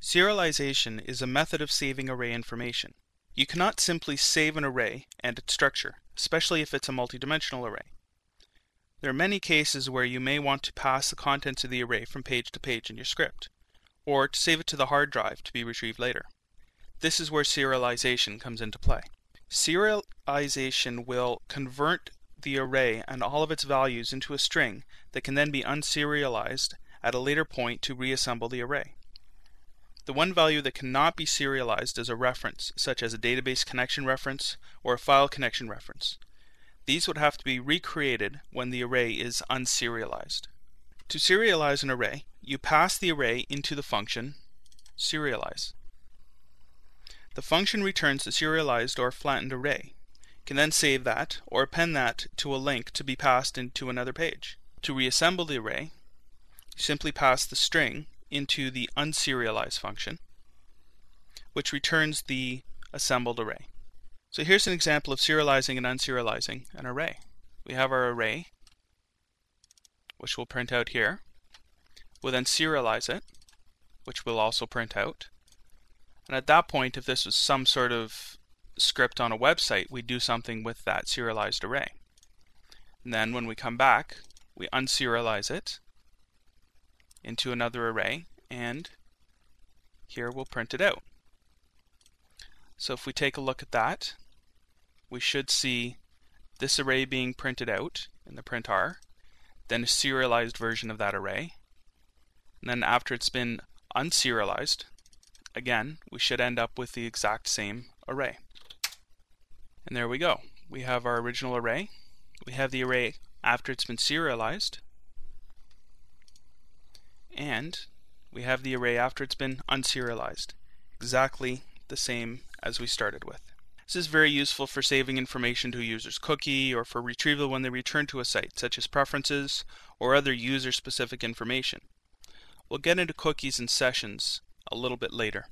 Serialization is a method of saving array information. You cannot simply save an array and its structure, especially if it's a multidimensional array. There are many cases where you may want to pass the contents of the array from page to page in your script, or to save it to the hard drive to be retrieved later. This is where serialization comes into play. Serialization will convert the array and all of its values into a string that can then be unserialized at a later point to reassemble the array. The one value that cannot be serialized is a reference, such as a database connection reference or a file connection reference. These would have to be recreated when the array is unserialized. To serialize an array, you pass the array into the function serialize. The function returns the serialized or flattened array. You can then save that or append that to a link to be passed into another page. To reassemble the array, you simply pass the string into the unserialized function, which returns the assembled array. So here's an example of serializing and unserializing an array. We have our array, which we'll print out here. We'll then serialize it, which we'll also print out. And at that point, if this was some sort of script on a website, we'd do something with that serialized array. And then when we come back, we unserialize it into another array, and here we'll print it out. So if we take a look at that, we should see this array being printed out in the print R, then a serialized version of that array, and then after it's been unserialized, again, we should end up with the exact same array. And there we go. We have our original array. We have the array after it's been serialized, and we have the array after it's been unserialized. Exactly the same as we started with. This is very useful for saving information to a user's cookie or for retrieval when they return to a site, such as preferences or other user-specific information. We'll get into cookies and sessions a little bit later.